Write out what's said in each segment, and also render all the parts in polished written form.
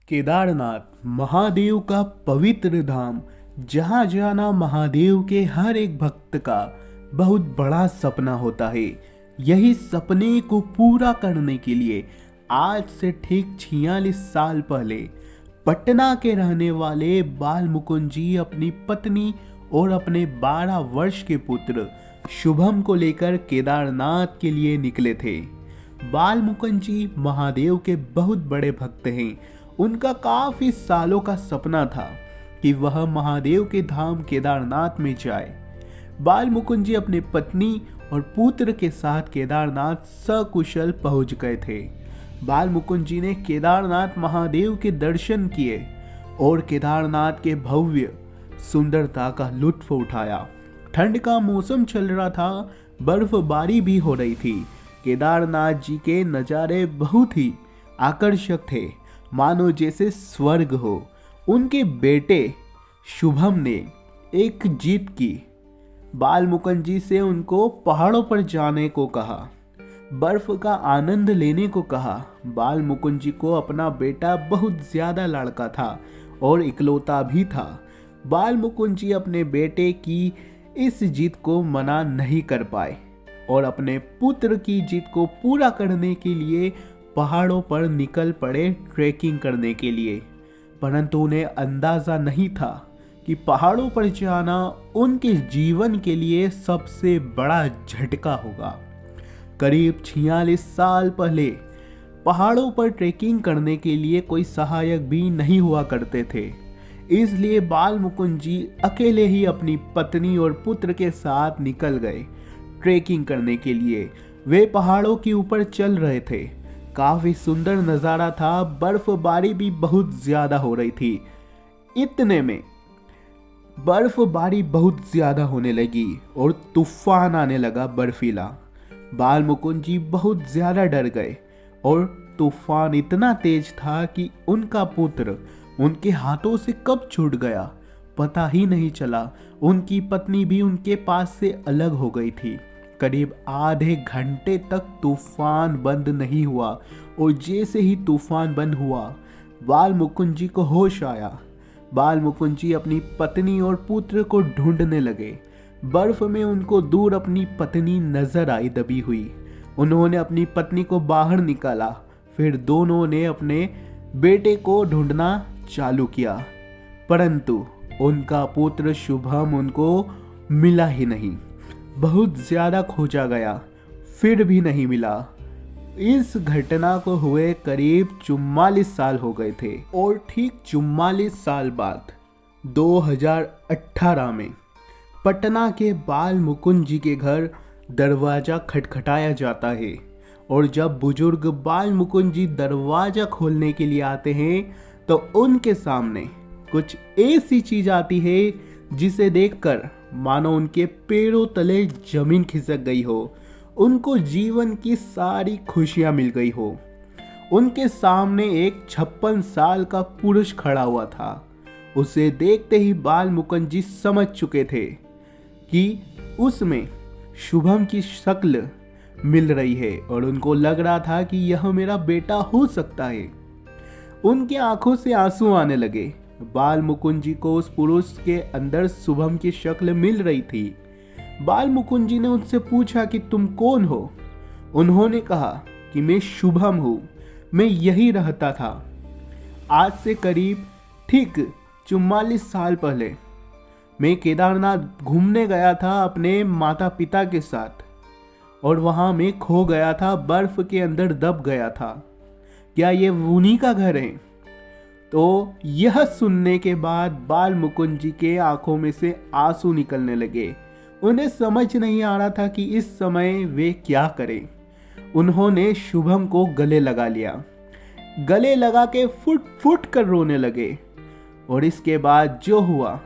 केदारनाथ महादेव का पवित्र धाम, जहाँ जाना महादेव के हर एक भक्त का बहुत बड़ा सपना होता है। यही सपने को पूरा करने के लिए आज से ठीक 46 साल पहले पटना के रहने वाले बाल मुकुंद जी अपनी पत्नी और अपने 12 वर्ष के पुत्र शुभम को लेकर केदारनाथ के लिए निकले थे। बाल मुकुंद जी महादेव के बहुत बड़े भक्त हैं। उनका काफी सालों का सपना था कि वह महादेव के धाम केदारनाथ में जाए। बाल मुकुंद जी अपने पत्नी और पुत्र के साथ केदारनाथ सकुशल पहुंच गए थे। बाल मुकुंद जी ने केदारनाथ महादेव के दर्शन किए और केदारनाथ के भव्य सुंदरता का लुत्फ उठाया। ठंड का मौसम चल रहा था, बर्फबारी भी हो रही थी। केदारनाथ जी के नज़ारे बहुत ही आकर्षक थे, मानो जैसे स्वर्ग हो। उनके बेटे शुभम ने एक जिद की, बाल मुकुंद जी से उनको पहाड़ों पर जाने को कहा, बर्फ का आनंद लेने को कहा। बाल मुकुंद जी को अपना बेटा बहुत ज्यादा लाड़का था और इकलौता भी था। बाल मुकुंद जी अपने बेटे की इस जिद को मना नहीं कर पाए और अपने पुत्र की जिद को पूरा करने के लिए पहाड़ों पर निकल पड़े ट्रैकिंग करने के लिए। परंतु उन्हें अंदाजा नहीं था कि पहाड़ों पर जाना उनके जीवन के लिए सबसे बड़ा झटका होगा। करीब 46 साल पहले पहाड़ों पर ट्रैकिंग करने के लिए कोई सहायक भी नहीं हुआ करते थे। इसलिए बाल मुकुंद जी अकेले ही अपनी पत्नी और पुत्र के साथ निकल गए ट्रैकिंग करने के लिए। वे पहाड़ों के ऊपर चल रहे थे। काफी सुंदर नज़ारा था, बर्फबारी भी बहुत ज्यादा हो रही थी। इतने में बर्फबारी बहुत ज्यादा होने लगी और तूफान आने लगा बर्फीला। बाल मुकुंद जी बहुत ज्यादा डर गए और तूफान इतना तेज था कि उनका पुत्र उनके हाथों से कब छूट गया पता ही नहीं चला। उनकी पत्नी भी उनके पास से अलग हो गई थी। करीब आधे घंटे तक तूफान बंद नहीं हुआ और जैसे ही तूफान बंद हुआ बाल मुकुंद जी को होश आया। बाल मुकुंद जी अपनी पत्नी और पुत्र को ढूंढने लगे। बर्फ में उनको दूर अपनी पत्नी नजर आई दबी हुई। उन्होंने अपनी पत्नी को बाहर निकाला, फिर दोनों ने अपने बेटे को ढूंढना चालू किया, परंतु उनका पुत्र शुभम उनको मिला ही नहीं। बहुत ज्यादा खोजा गया, फिर भी नहीं मिला। इस घटना को हुए करीब 44 साल हो गए थे और ठीक 44 साल बाद 2018 में पटना के बाल मुकुंद जी के घर दरवाजा खटखटाया जाता है और जब बुजुर्ग बाल मुकुंद जी दरवाजा खोलने के लिए आते हैं तो उनके सामने कुछ ऐसी चीज आती है जिसे देखकर मानो उनके पैरों तले जमीन खिसक गई हो, उनको जीवन की सारी खुशियां मिल गई हो। उनके सामने एक 56 साल का पुरुष खड़ा हुआ था। उसे देखते ही बाल मुकुंद जी समझ चुके थे कि उसमें शुभम की शक्ल मिल रही है और उनको लग रहा था कि यह मेरा बेटा हो सकता है। उनकी आंखों से आंसू आने लगे। बाल मुकुंद जी को उस पुरुष के अंदर शुभम की शक्ल मिल रही थी। बाल मुकुंद जी ने उनसे पूछा कि तुम कौन हो? उन्होंने कहा कि मैं शुभम हूं, मैं यही रहता था। आज से करीब ठीक 44 साल पहले मैं केदारनाथ घूमने गया था अपने माता पिता के साथ और वहां मैं खो गया था, बर्फ के अंदर दब गया था। क्या ये उन्हीं का घर है? तो यह सुनने के बाद बाल मुकुंद जी के आंखों में से आंसू निकलने लगे। उन्हें समझ नहीं आ रहा था कि इस समय वे क्या करें। उन्होंने शुभम को गले लगा लिया, गले लगा के फुट फुट कर रोने लगे और इसके बाद जो हुआ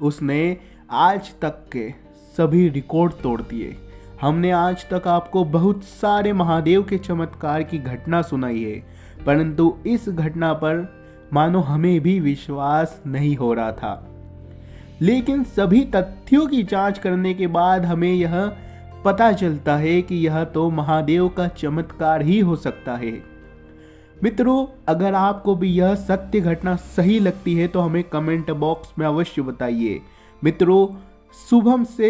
उसने आज तक के सभी रिकॉर्ड तोड़ दिए। हमने आज तक आपको बहुत सारे महादेव के चमत्कार की घटना सुनाई है, परंतु इस घटना पर मानो हमें भी विश्वास नहीं हो रहा था। लेकिन सभी तथ्यों की जांच करने के बाद हमें यह पता चलता है कि यह तो महादेव का चमत्कार ही हो सकता है। मित्रों, अगर आपको भी यह सत्य घटना सही लगती है तो हमें कमेंट बॉक्स में अवश्य बताइए। मित्रों, शुभम से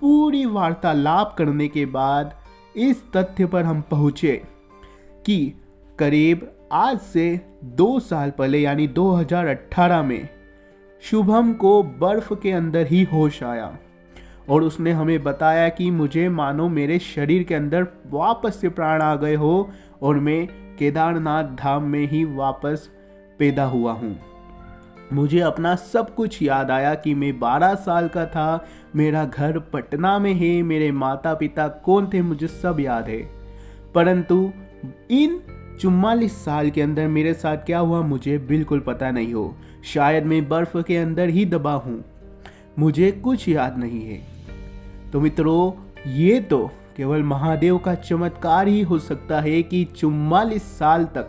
पूरी वार्तालाप करने के बाद इस तथ्य पर हम पहुंचे कि करीब आज से 2 साल पहले यानी 2018 में शुभम को बर्फ के अंदर ही होश आया और उसने हमें बताया कि मुझे मानो मेरे शरीर के अंदर वापस से प्राण आ गए हो और मैं केदारनाथ धाम में ही वापस पैदा हुआ हूँ। मुझे अपना सब कुछ याद आया कि मैं 12 साल का था, मेरा घर पटना में है, मेरे माता पिता कौन थे मुझे सब याद है। परंतु इन 44 साल के अंदर मेरे साथ क्या हुआ मुझे बिल्कुल पता नहीं हो। शायद मैं बर्फ के अंदर ही दबा हूँ, मुझे कुछ याद नहीं है। तो मित्रों, ये तो केवल महादेव का चमत्कार ही हो सकता है कि 44 साल तक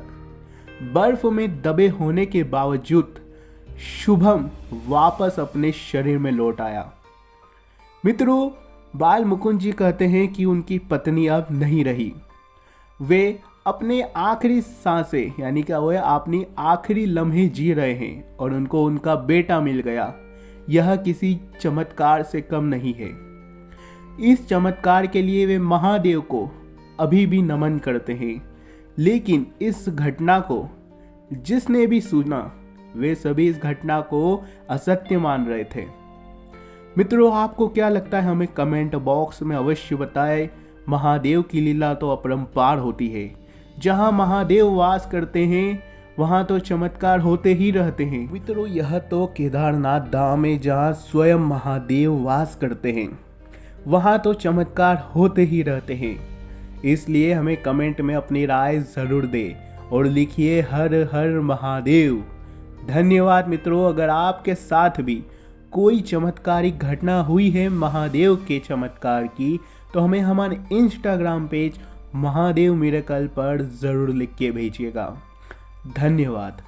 बर्फ में दबे होने के बावजूद शुभम वापस अपने शरीर में लौट आया। मित्रों, बाल मुकुंद जी कहते हैं कि उनकी पत्नी अब नहीं रही, वे अपने आखिरी सांसें यानी क्या वो अपनी आखिरी लम्हे जी रहे हैं और उनको उनका बेटा मिल गया। यह किसी चमत्कार से कम नहीं है। इस चमत्कार के लिए वे महादेव को अभी भी नमन करते हैं। लेकिन इस घटना को जिसने भी सुना वे सभी इस घटना को असत्य मान रहे थे। मित्रों, आपको क्या लगता है हमें कमेंट बॉक्स में अवश्य बताएं। महादेव की लीला तो अपरंपार होती है। जहां महादेव वास करते हैं वहां तो चमत्कार होते ही रहते हैं। मित्रों, यह तो केदारनाथ धाम में जहां स्वयं महादेव वास करते हैं वहां तो चमत्कार होते ही रहते हैं। इसलिए हमें कमेंट में अपनी राय जरूर दें और लिखिए हर हर महादेव। धन्यवाद मित्रों। अगर आपके साथ भी कोई चमत्कारिक घटना हुई है महादेव के चमत्कार की तो हमें हमारे इंस्टाग्राम पेज महादेव मिरेकल पर जरूर लिख के भेजिएगा। धन्यवाद।